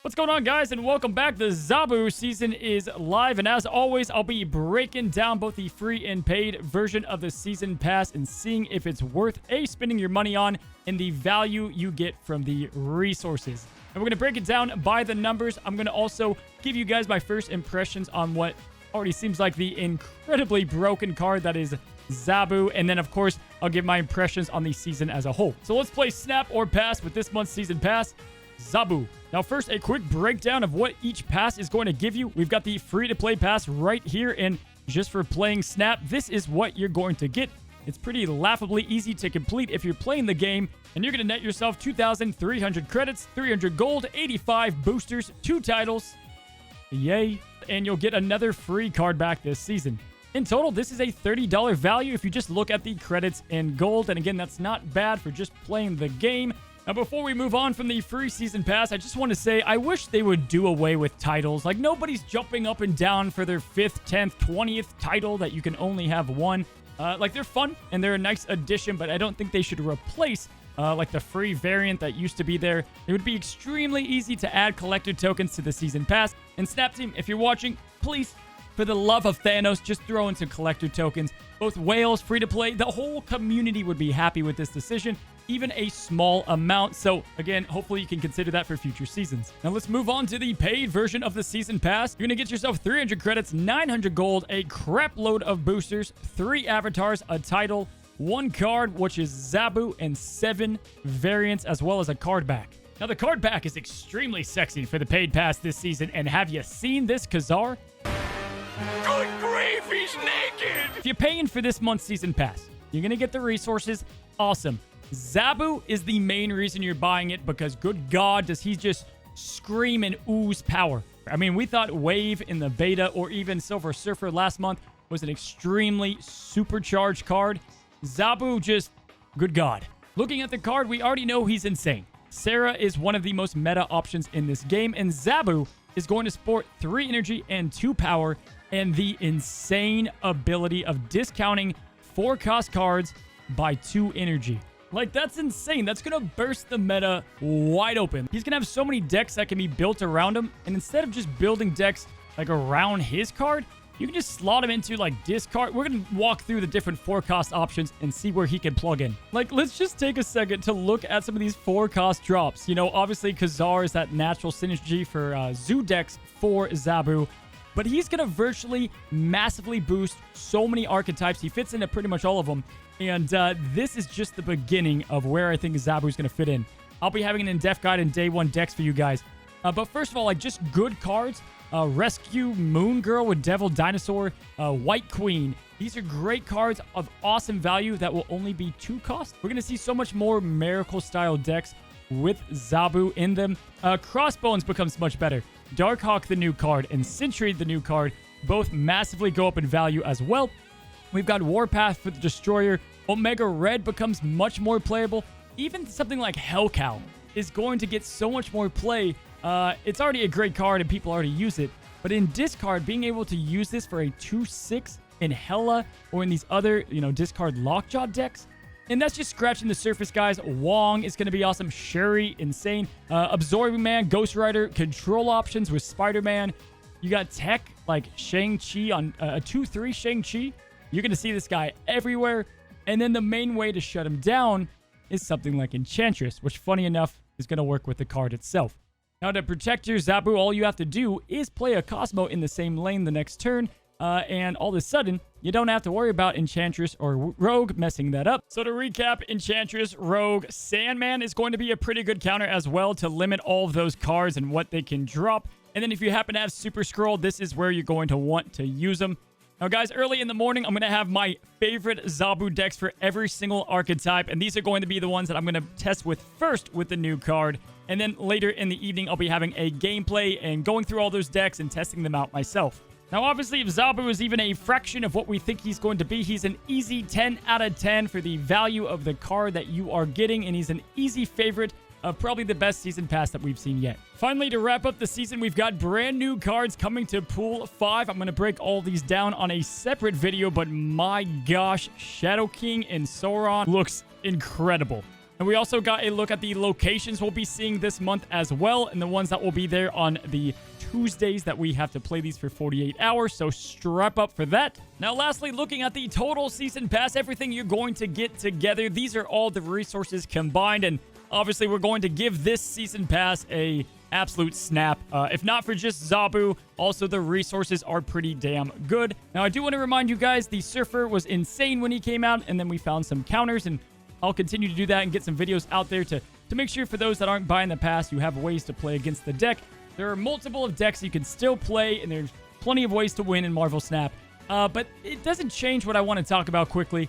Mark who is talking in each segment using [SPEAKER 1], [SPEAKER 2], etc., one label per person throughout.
[SPEAKER 1] What's going on, guys, and welcome back. The Zabu season is live, and as always, I'll be breaking down both the free and paid version of the season pass and seeing if it's worth spending your money on and the value you get from the resources. And we're going to break it down by the numbers. I'm going to also give you guys my first impressions on what already seems like the incredibly broken card that is Zabu, and then of course I'll give my impressions on the season as a whole. So let's play Snap or Pass with this month's season pass, Zabu. Now first, a quick breakdown of what each pass is going to give you. We've got the free-to-play pass right here, and just for playing Snap, this is what you're going to get. It's pretty laughably easy to complete if you're playing the game, and you're going to net yourself 2,300 credits, 300 gold, 85 boosters, 2 titles. Yay. And you'll get another free card back this season. In total, this is a $30 value if you just look at the credits and gold. And again, that's not bad for just playing the game. Now, before we move on from the free season pass, I just want to say I wish they would do away with titles. Like, nobody's jumping up and down for their 5th, 10th, 20th title that you can only have one. Like, they're fun and they're a nice addition, but I don't think they should replace like the free variant that used to be there. It would be extremely easy to add collector tokens to the season pass. And Snap Team, if you're watching, please, for the love of Thanos, just throw in some collector tokens. Both whales, free to play, the whole community would be happy with this decision, even a small amount. So again, hopefully you can consider that for future seasons. Now let's move on to the paid version of the season pass. You're gonna get yourself 300 credits, 900 gold, a crap load of boosters, 3 avatars, a title, 1 card, which is Zabu, and 7 variants, as well as a card back. Now, the card back is extremely sexy for the paid pass this season, and have you seen this Khazar?
[SPEAKER 2] Good grief, he's naked!
[SPEAKER 1] If you're paying for this month's season pass, you're going to get the resources. Awesome. Zabu is the main reason you're buying it because, good God, does he just scream and ooze power. I mean, we thought Wave in the beta or even Silver Surfer last month was an extremely supercharged card. Zabu just, good God. Looking at the card, we already know he's insane. Sarah is one of the most meta options in this game, and Zabu is going to sport 3 energy and 2 power, and the insane ability of discounting 4 cost cards by 2 energy. Like, that's insane. That's going to burst the meta wide open. He's going to have so many decks that can be built around him, and instead of just building decks like around his card, you can just slot him into, like, discard. We're going to walk through the different 4-cost options and see where he can plug in. Like, let's just take a second to look at some of these 4-cost drops. You know, obviously, Khazar is that natural synergy for zoo decks for Zabu. But he's going to virtually massively boost so many archetypes. He fits into pretty much all of them. And this is just the beginning of where I think Zabu is going to fit in. I'll be having an in-depth guide and day 1 decks for you guys. But first of all, like, just good cards. Rescue Moon Girl with Devil Dinosaur, White Queen. These are great cards of awesome value that will only be 2 cost. We're going to see so much more Miracle-style decks with Zabu in them. Crossbones becomes much better. Darkhawk, the new card, and Sentry, the new card, both massively go up in value as well. We've got Warpath for the Destroyer. Omega Red becomes much more playable. Even something like Hellcow is going to get so much more play. It's already a great card and people already use it. But in discard, being able to use this for a 2/6 in Hela or in these other, discard Lockjaw decks. And that's just scratching the surface, guys. Wong is going to be awesome. Shuri, insane. Absorbing Man, Ghost Rider, control options with Spider-Man. You got tech like Shang-Chi on a 2/3 Shang-Chi. You're going to see this guy everywhere. And then the main way to shut him down is something like Enchantress, which, funny enough, is going to work with the card itself. Now, to protect your Zabu, all you have to do is play a Cosmo in the same lane the next turn, and all of a sudden, you don't have to worry about Enchantress or Rogue messing that up. So to recap, Enchantress, Rogue, Sandman is going to be a pretty good counter as well to limit all of those cards and what they can drop. And then if you happen to have Super Scroll, this is where you're going to want to use them. Now, guys, early in the morning, I'm going to have my favorite Zabu decks for every single archetype, and these are going to be the ones that I'm going to test with first with the new card. And then later in the evening, I'll be having a gameplay and going through all those decks and testing them out myself. Now, obviously, if Zabu is even a fraction of what we think he's going to be, he's an easy 10 out of 10 for the value of the card that you are getting, and he's an easy favorite of probably the best season pass that we've seen yet. Finally, to wrap up the season, we've got brand new cards coming to Pool 5. I'm going to break all these down on a separate video, but my gosh, Shadow King and Sauron looks incredible. And we also got a look at the locations we'll be seeing this month as well, and the ones that will be there on the Tuesdays that we have to play these for 48 hours, so strap up for that. Now, lastly, looking at the total season pass, everything you're going to get together, these are all the resources combined, and obviously we're going to give this season pass a absolute snap. If not for just Zabu, also the resources are pretty damn good. Now, I do want to remind you guys, the Surfer was insane when he came out, and then we found some counters, and I'll continue to do that and get some videos out there to make sure for those that aren't buying the pass, you have ways to play against the deck. There are multiple of decks you can still play, and there's plenty of ways to win in Marvel Snap. But it doesn't change what I want to talk about quickly.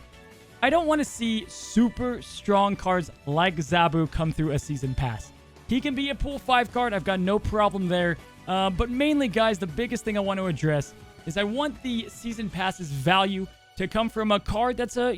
[SPEAKER 1] I don't want to see super strong cards like Zabu come through a season pass. He can be a pool 5 card. I've got no problem there. But mainly, guys, the biggest thing I want to address is I want the season pass's value to come from a card that's a,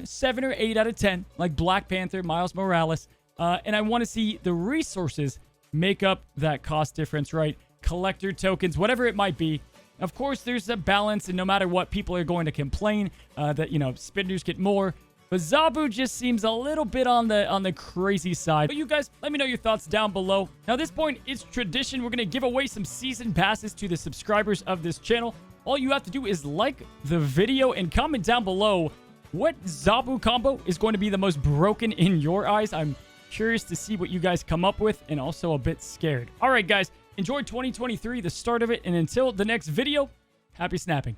[SPEAKER 1] 7 or 8 out of 10, like Black Panther, Miles Morales. And I want to see the resources make up that cost difference, right? Collector tokens, whatever it might be. Of course, there's a balance, and no matter what, people are going to complain that, spenders get more. But Zabu just seems a little bit on the crazy side. But you guys, let me know your thoughts down below. Now, at this point, it's tradition. We're going to give away some season passes to the subscribers of this channel. All you have to do is like the video and comment down below what Zabu combo is going to be the most broken in your eyes. I'm curious to see what you guys come up with, and also a bit scared. All right, guys, enjoy 2023, the start of it, and until the next video, happy snapping.